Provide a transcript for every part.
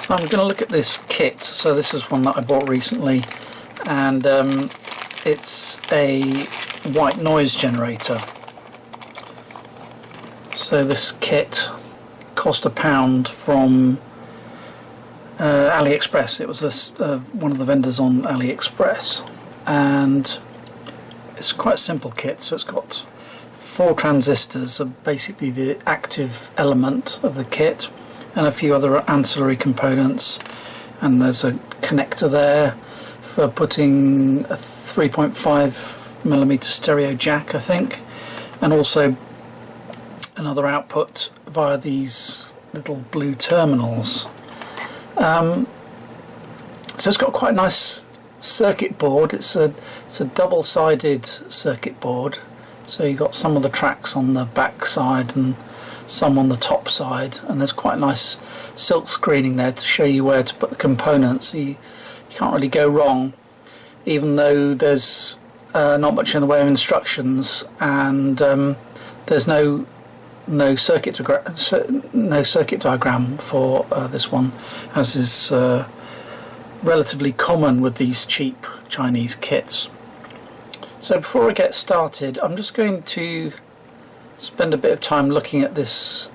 So I'm going to look at this kit. So this is one that I bought recently, and it's a white noise generator. So this kit cost £1 from AliExpress. It was one of the vendors on AliExpress, and it's quite a simple kit. So it's got 4 transistors, are basically the active element of the kit, and a few other ancillary components, and there's a connector there for putting a 3.5mm stereo jack, I think, and also another output via these little blue terminals. So it's got quite a nice circuit board. It's a double-sided circuit board, so you've got some of the tracks on the back side and some on the top side, and there's quite a nice silk screening there to show you where to put the components. So you can't really go wrong, even though there's not much in the way of instructions, and there's no circuit diagram for this one, as is relatively common with these cheap Chinese kits. So before I get started, I'm just going to spend a bit of time looking at this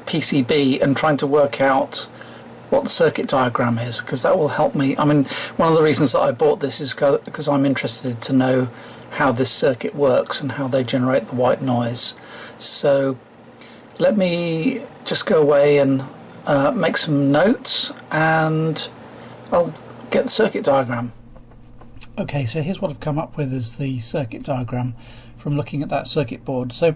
PCB and trying to work out what the circuit diagram is, because that will help me. I mean, one of the reasons that I bought this is because I'm interested to know how this circuit works and how they generate the white noise. So let me just go away and make some notes, and I'll get the circuit diagram. Okay, so here's what I've come up with as the circuit diagram from looking at that circuit board. So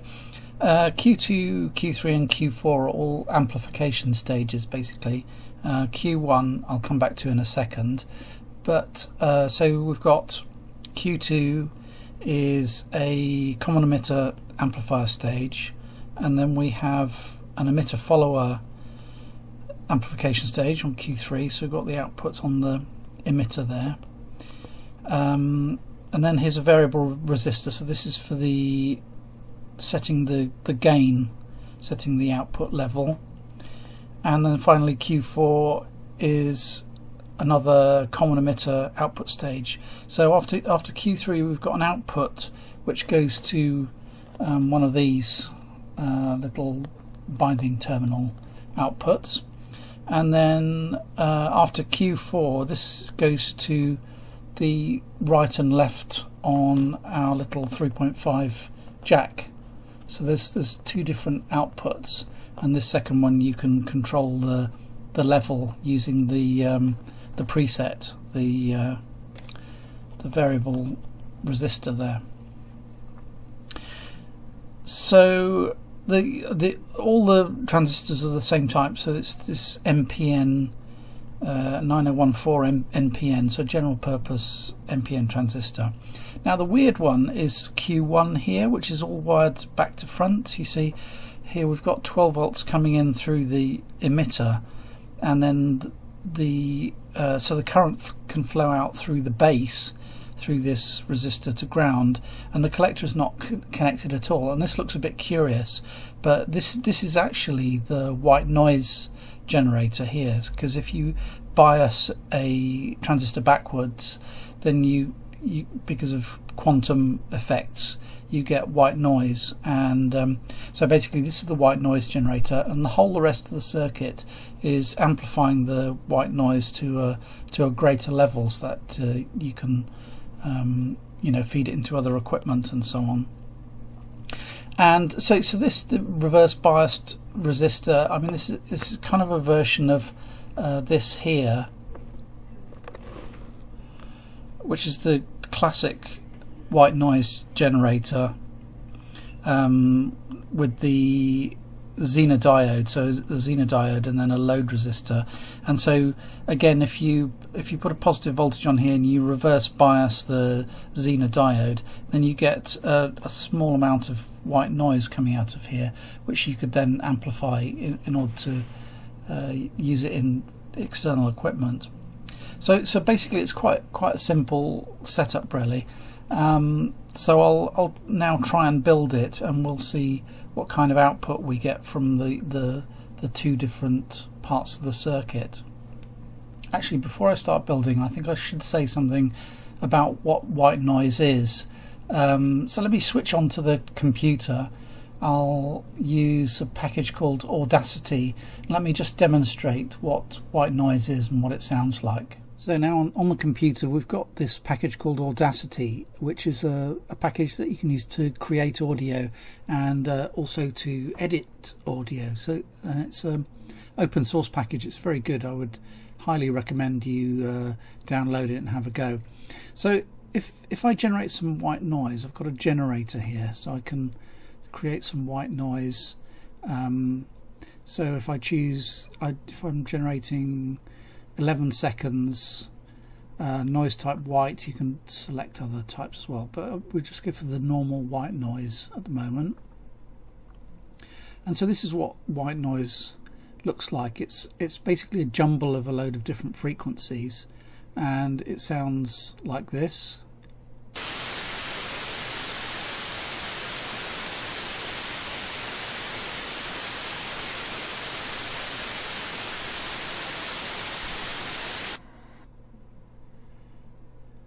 Q2, Q3 and Q4 are all amplification stages basically. Q1 I'll come back to in a second, but so we've got Q2 is a common emitter amplifier stage, and then we have an emitter follower amplification stage on Q3, so we've got the outputs on the emitter there. And then here's a variable resistor, so this is for the setting the gain, setting the output level. And then finally Q4 is another common emitter output stage. So after Q3 we've got an output which goes to one of these little binding terminal outputs, and then after Q4 this goes to the right and left on our little 3.5 jack. So there's 2 different outputs, and this second one you can control the level using the preset, the variable resistor there. So all the transistors are the same type, so it's this NPN 9014 NPN, so general purpose NPN transistor. Now the weird one is Q1 here, which is all wired back to front. You see here we've got 12 volts coming in through the emitter, and then so the current can flow out through the base through this resistor to ground, and the collector is not connected at all. And this looks a bit curious, but this is actually the white noise generator here, because if you bias a transistor backwards, then you because of quantum effects you get white noise, and so basically this is the white noise generator, and the whole rest of the circuit is amplifying the white noise to a greater levels that you can feed it into other equipment and so on. And so the reverse biased resistor, I mean this is kind of a version of this here, which is the classic white noise generator with the Zener diode, so a Zener diode and then a load resistor. And so again, if you put a positive voltage on here and you reverse bias the Zener diode, then you get a small amount of white noise coming out of here, which you could then amplify in order to use it in external equipment. So basically it's quite a simple setup really. So I'll now try and build it, and we'll see what kind of output we get from the 2 different parts of the circuit. Actually, before I start building, I think I should say something about what white noise is. So let me switch on to the computer. I'll use a package called Audacity. Let me just demonstrate what white noise is and what it sounds like. So now on the computer we've got this package called Audacity, which is a package that you can use to create audio and also to edit audio. So it's an open source package. It's very good. I would highly recommend you download it and have a go. So if I generate some white noise, I've got a generator here, so I can create some white noise. So if I choose, if I'm generating 11 seconds noise type white, you can select other types as well, but we'll just go for the normal white noise at the moment. And so this is what white noise looks like. It's basically a jumble of a load of different frequencies, and it sounds like this.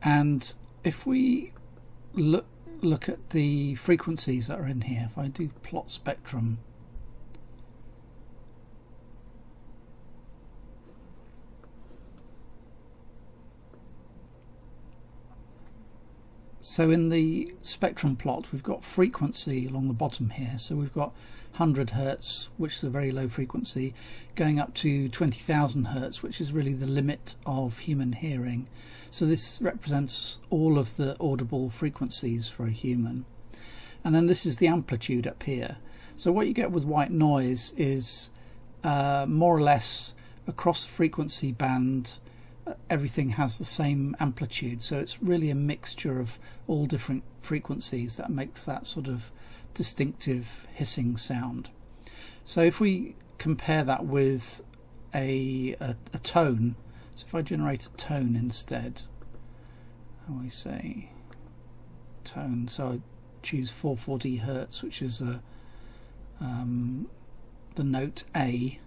And if we look at the frequencies that are in here, if I do plot spectrum, so in the spectrum plot we've got frequency along the bottom here. So we've got 100 Hertz, which is a very low frequency, going up to 20,000 Hertz, which is really the limit of human hearing. So this represents all of the audible frequencies for a human. And then this is the amplitude up here. So what you get with white noise is more or less across the frequency band everything has the same amplitude, so it's really a mixture of all different frequencies that makes that sort of distinctive hissing sound. So if we compare that with a tone, so if I generate a tone instead, how do we say tone, so I choose 440 Hertz, which is the note A.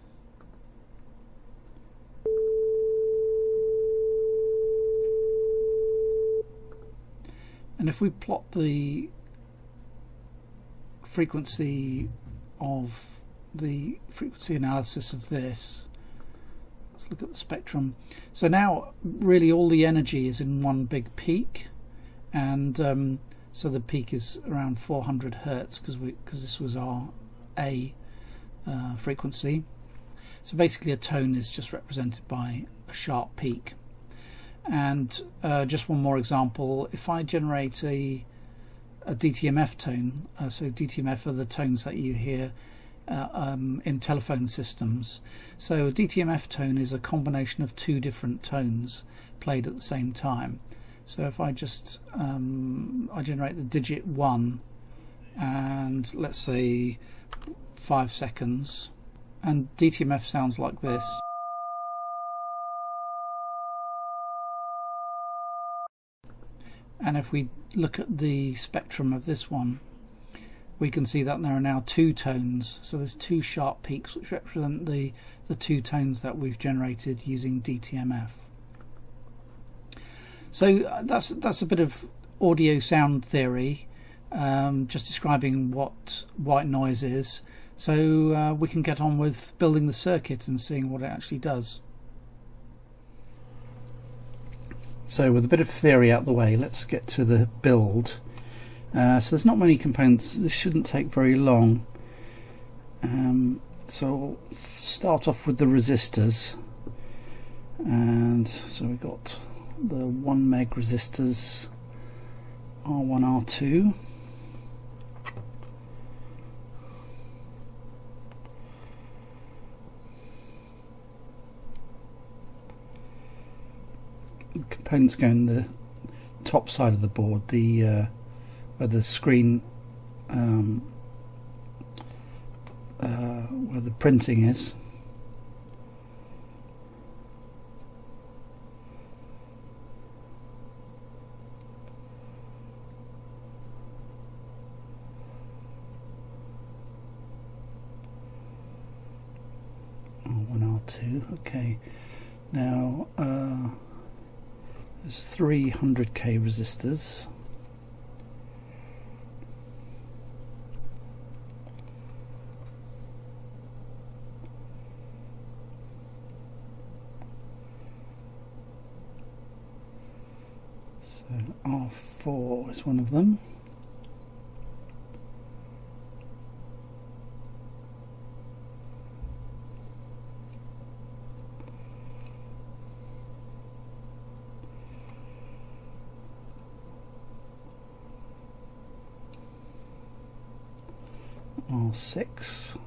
And if we plot the frequency analysis of this, let's look at the spectrum. So now really all the energy is in one big peak, and so the peak is around 400 Hertz because this was our A frequency. So basically a tone is just represented by a sharp peak. And just one more example, if I generate a DTMF tone, so DTMF are the tones that you hear in telephone systems. So a DTMF tone is a combination of two different tones played at the same time. So if I just I generate the digit 1 and let's say 5 seconds, and DTMF sounds like this. And if we look at the spectrum of this one, we can see that there are now two tones. So there's two sharp peaks which represent the two tones that we've generated using DTMF. So that's a bit of audio sound theory, just describing what white noise is. So we can get on with building the circuit and seeing what it actually does. So with a bit of theory out the way, let's get to the build. So there's not many components. This shouldn't take very long. So we'll start off with the resistors. And so we've got the 1 meg resistors, R1, R2. Components go in the top side of the board, where the screen, where the printing is. R1, R2, okay. Now there's 300k resistors. So R4 is one of them. R6.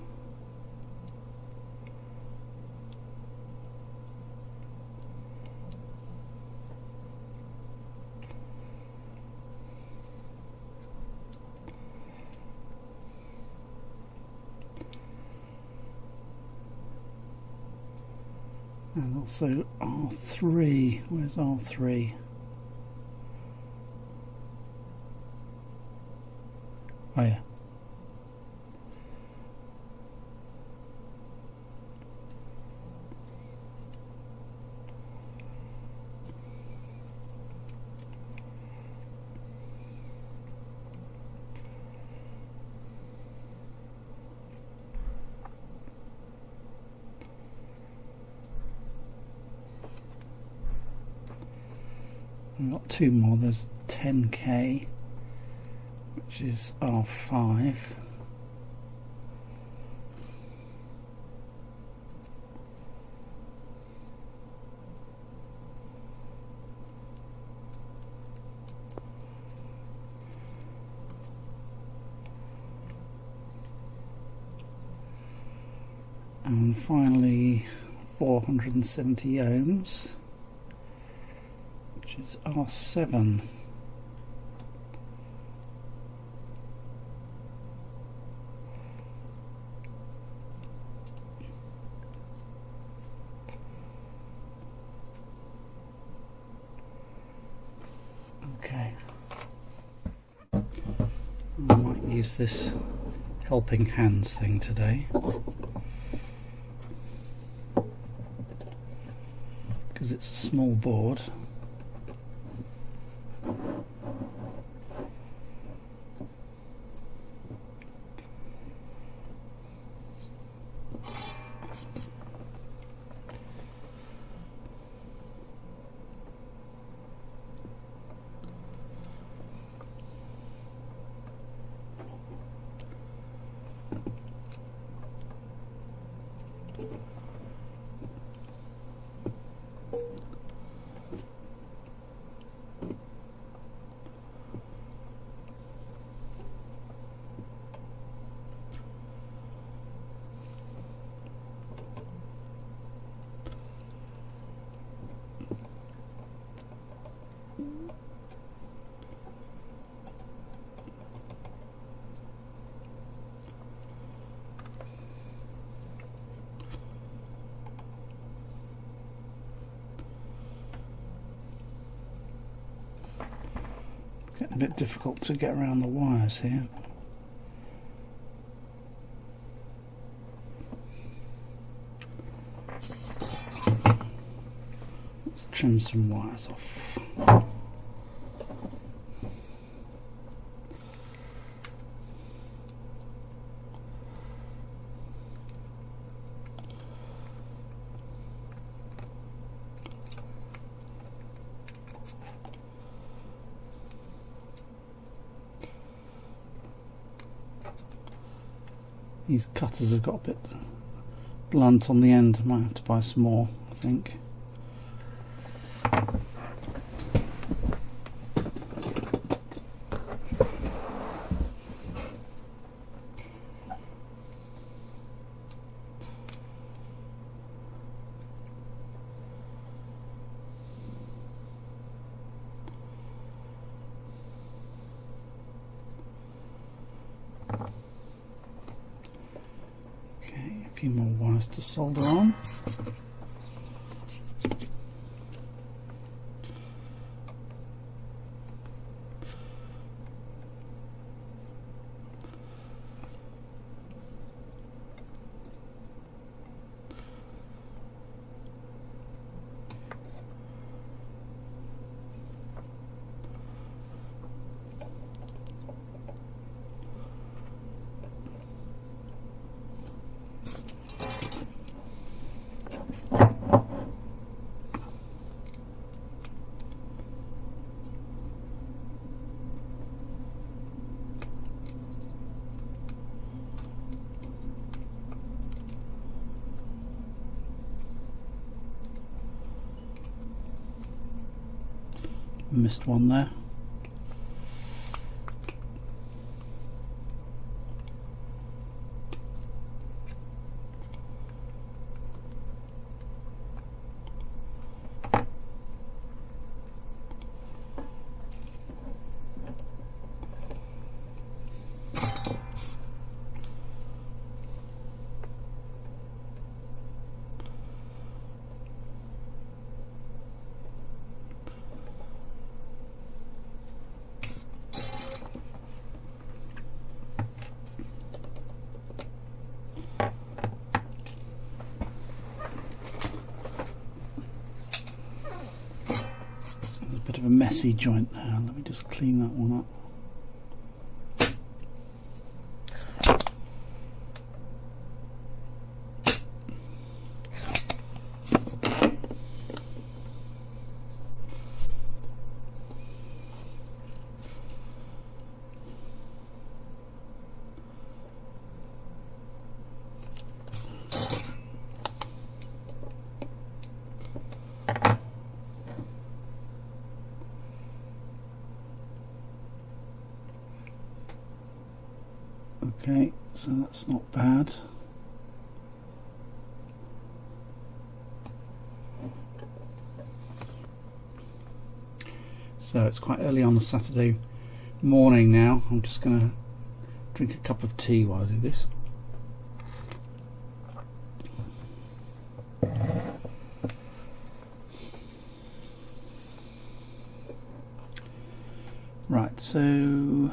And also R3. Where's R3? Oh yeah. We've got two more. There's 10k, which is R5. And finally 470 ohms, which is R7. Okay, I might use this helping hands thing today, because it's a small board. Getting a bit difficult to get around the wires here. Let's trim some wires off. These cutters have got a bit blunt on the end. I might have to buy some more, I think. A few more wires to solder on. Missed one there. Bit of a messy joint there. Let me just clean that one up. Okay, so that's not bad. So it's quite early on a Saturday morning now. I'm just going to drink a cup of tea while I do this. Right, so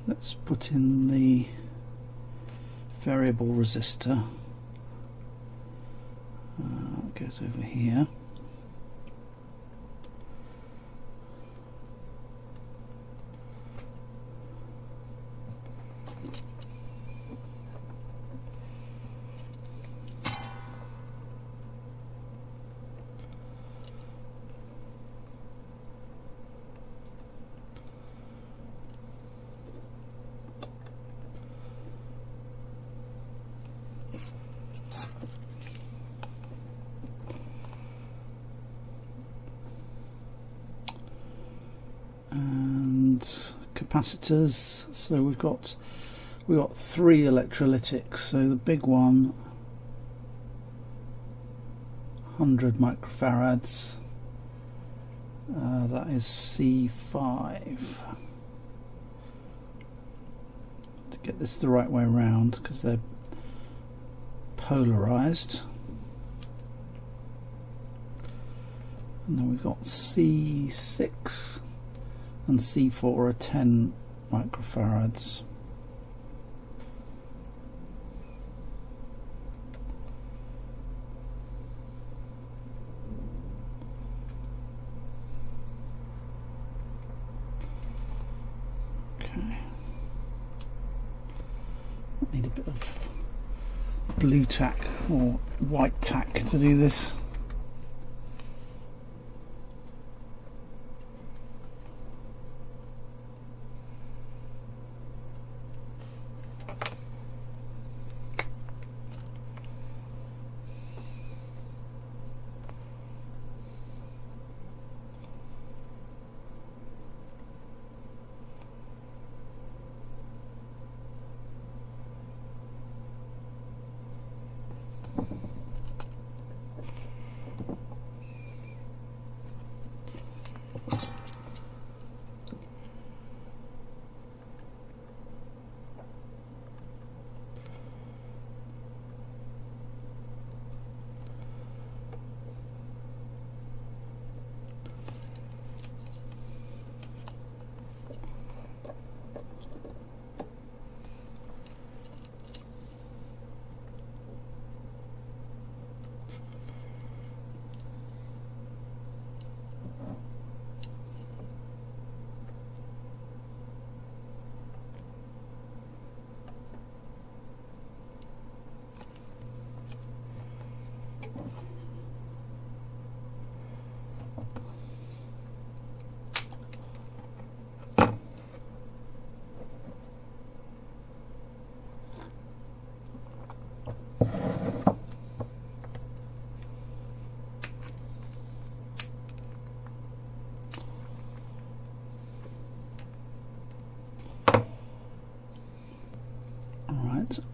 let's put in the variable resistor. It goes over here. And capacitors, so we've got 3 electrolytics. So the big one, 100 microfarads, that is C5. To get this the right way around, because they're polarized. And then we've got C6 and C4 are 10 microfarads. Okay. Need a bit of blue tack or white tack to do this.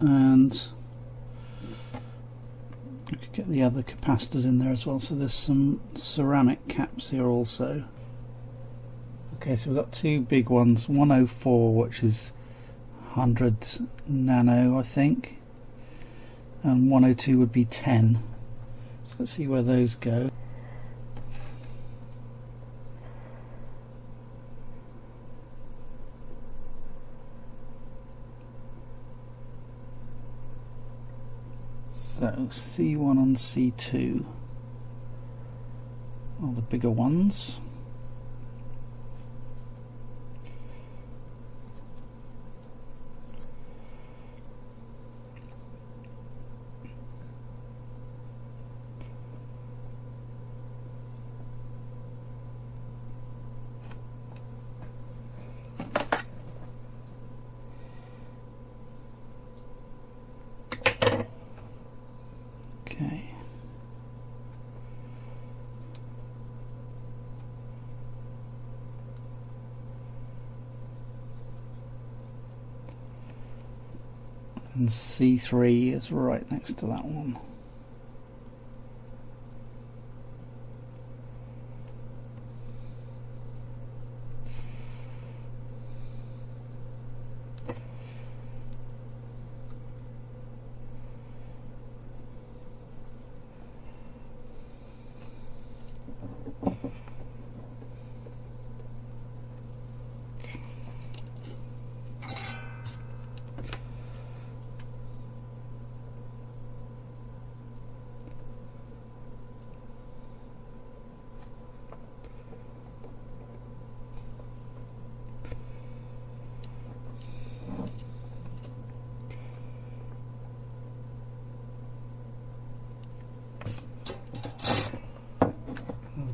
around, and I could get the other capacitors in there as well. So there's some ceramic caps here also. Okay, so we've got two big ones, 104, which is 100 nano I think, and 102 would be 10. So let's see where those go. So C1 and C2 are the bigger ones. Okay. And C3 is right next to that one.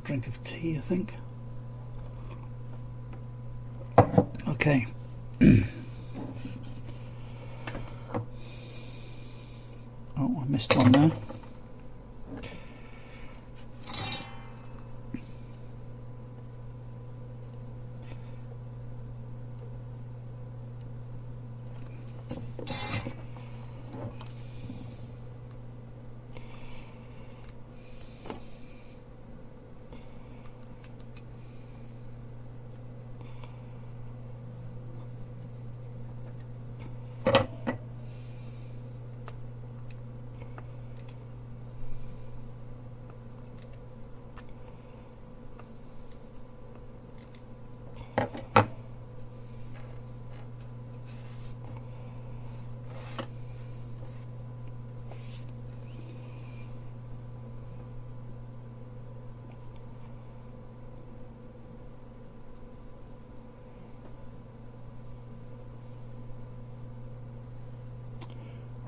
Drink of tea, I think. Okay. Oh, I missed one there.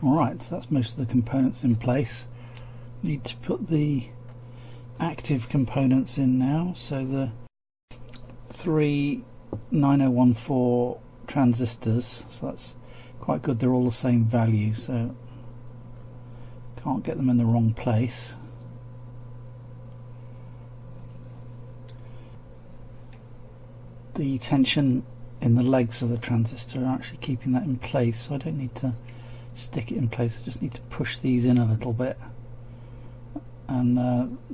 Alright, so that's most of the components in place. Need to put the active components in now. So the three 9014 transistors, so that's quite good, they're all the same value, so can't get them in the wrong place. The tension in the legs of the transistor are actually keeping that in place, so I don't need to stick it in place, I just need to push these in a little bit, and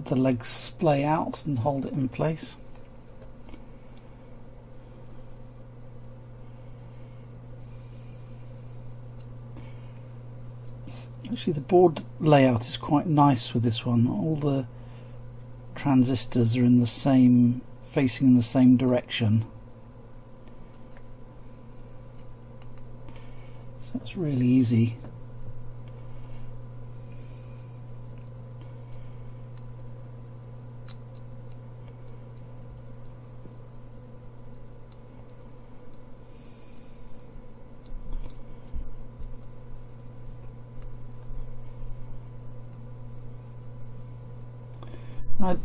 the legs splay out and hold it in place. Actually, the board layout is quite nice with this one. All the transistors are in the same, facing in the same direction. So it's really easy.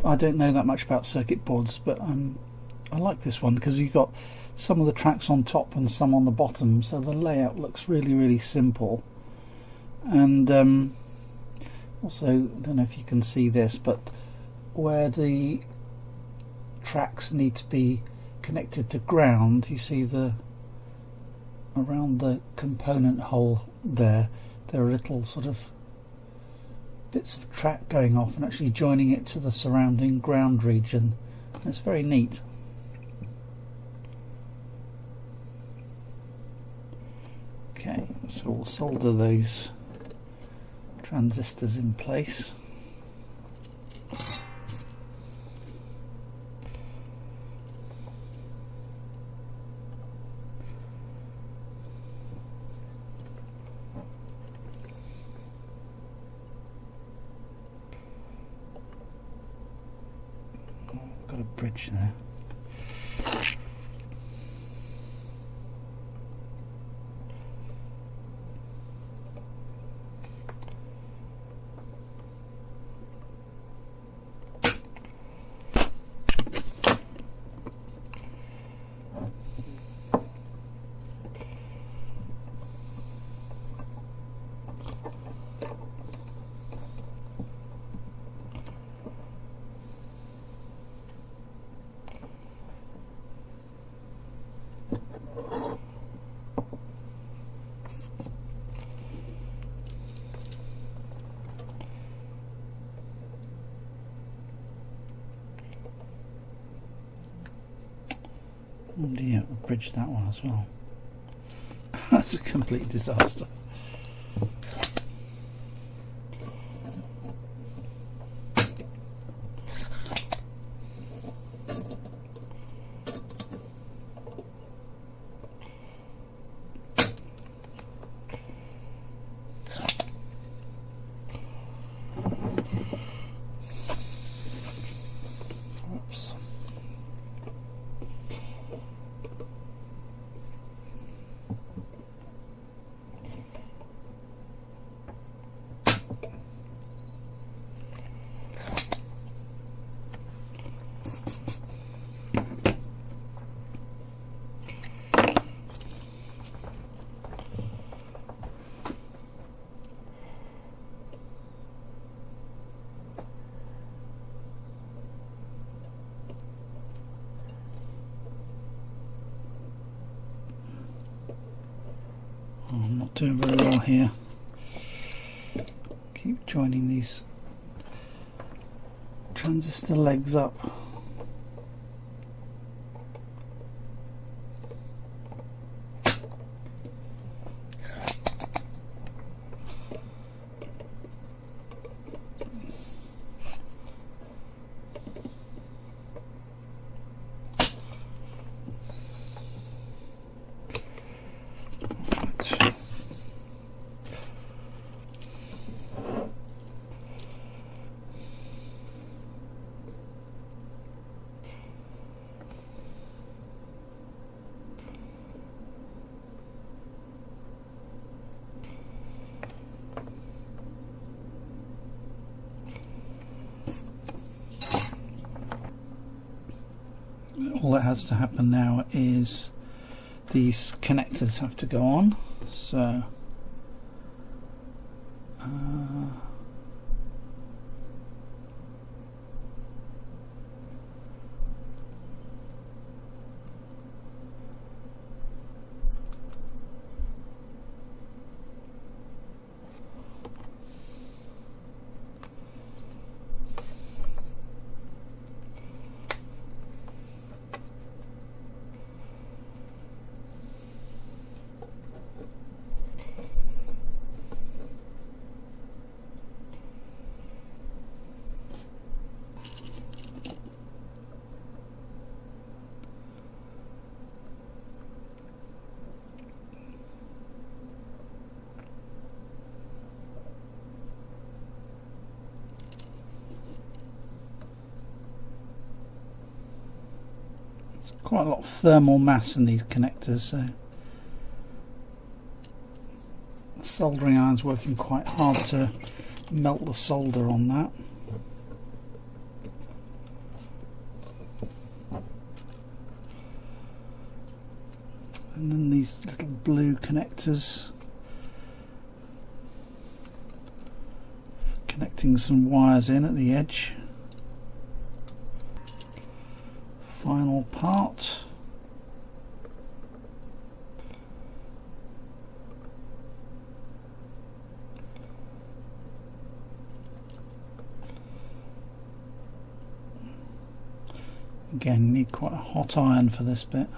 I don't know that much about circuit boards, but I like this one because you've got some of the tracks on top and some on the bottom, so the layout looks really simple. And also, I don't know if you can see this, but where the tracks need to be connected to ground, you see the around the component hole there are little sort of bits of track going off and actually joining it to the surrounding ground region. It's very neat. Okay, so we'll solder those transistors in place. Got a bridge there. Oh dear, we'll bridge that one as well. That's a complete disaster. Oops. I'm not doing very well here. Keep joining these transistor legs up. All that has to happen now is these connectors have to go on. So there's quite a lot of thermal mass in these connectors, so the soldering iron's working quite hard to melt the solder on that. And then these little blue connectors, connecting some wires in at the edge. Final part. Again, you need quite a hot iron for this bit.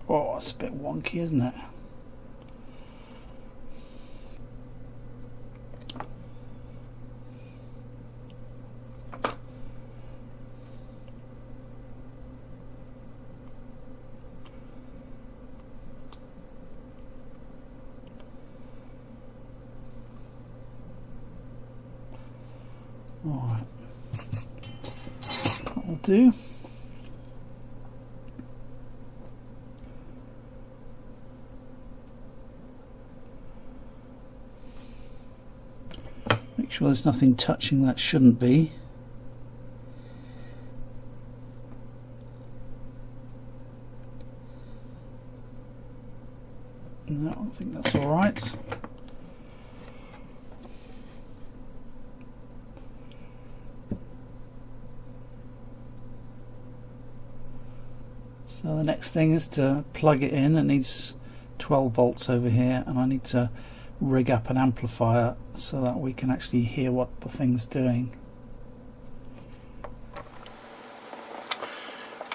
Oh, it's a bit wonky, isn't it? Alright, that'll do. Make sure there's nothing touching that shouldn't be. No, I think that's alright. So the next thing is to plug it in. It needs 12 volts over here, and I need to rig up an amplifier so that we can actually hear what the thing's doing.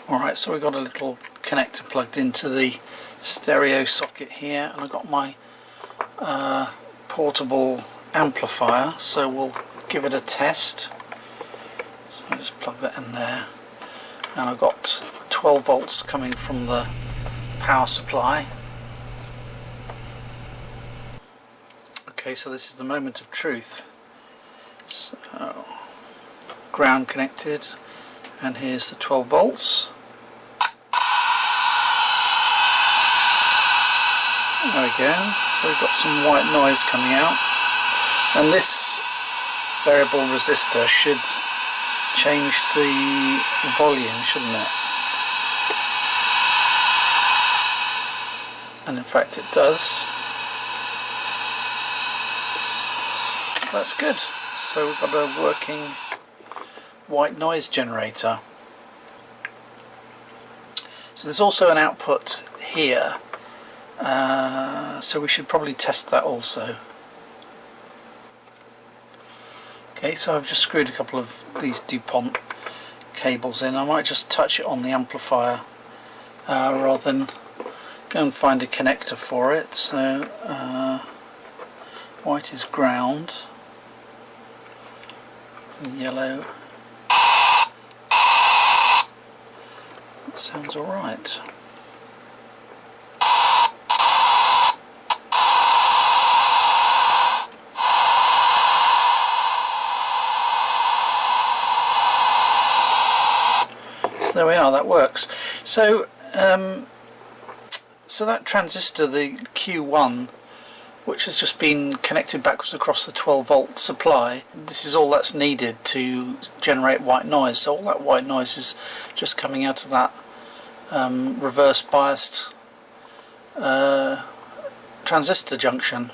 Alright, so we've got a little connector plugged into the stereo socket here, and I've got my portable amplifier, so we'll give it a test. So I'll just plug that in there, and I've got 12 volts coming from the power supply. Okay, so this is the moment of truth. So ground connected, and here's the 12 volts. There we go. So we've got some white noise coming out, and this variable resistor should change the volume, shouldn't it? And in fact it does. So that's good. So we've got a working white noise generator. So there's also an output here, so we should probably test that also. Okay, so I've just screwed a couple of these DuPont cables in. I might just touch it on the amplifier rather than go and find a connector for it. So white is ground, and yellow. That sounds alright. So there we are, that works. So so that transistor, the Q1, which has just been connected backwards across the 12 volt supply, this is all that's needed to generate white noise. So all that white noise is just coming out of that reverse biased transistor junction.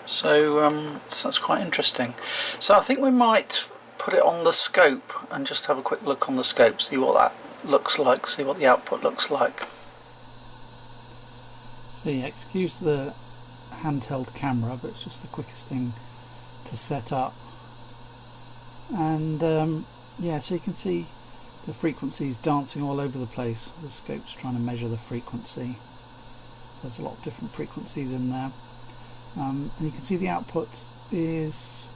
So, so that's quite interesting. So I think we might put it on the scope and just have a quick look on the scope, see what that looks like, see what the output looks like. So yeah, excuse the handheld camera, but it's just the quickest thing to set up. And yeah, so you can see the frequencies dancing all over the place. The scope's trying to measure the frequency, so there's a lot of different frequencies in there. And you can see the output is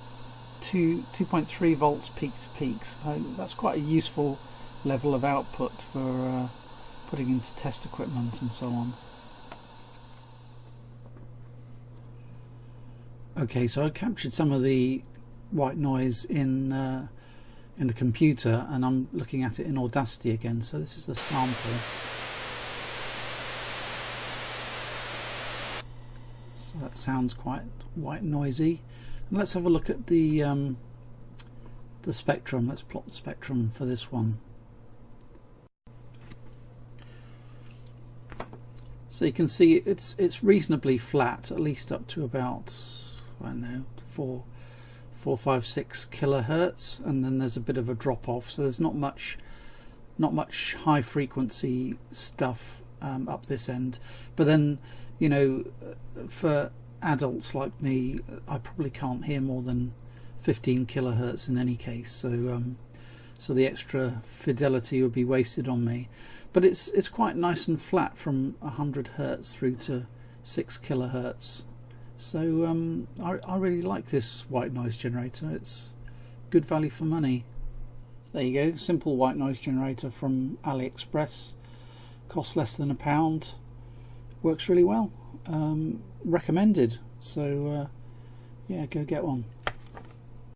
2.3 volts peak to peak. So that's quite a useful level of output for putting into test equipment and so on. Okay, so I captured some of the white noise in the computer, and I'm looking at it in Audacity again. So this is the sample. So that sounds quite white noisy. And let's have a look at the spectrum. Let's plot the spectrum for this one. So you can see it's reasonably flat, at least up to about, I don't know, 4, 5, 6 kilohertz, and then there's a bit of a drop off. So there's not much not much high frequency stuff up this end. But then, you know, for adults like me, I probably can't hear more than 15 kilohertz in any case, so so the extra fidelity would be wasted on me. But it's quite nice and flat from 100 hertz through to 6 kilohertz. So I really like this white noise generator. It's good value for money. So there you go, simple white noise generator from AliExpress. Costs less than £1. Works really well. Recommended. So yeah, go get one.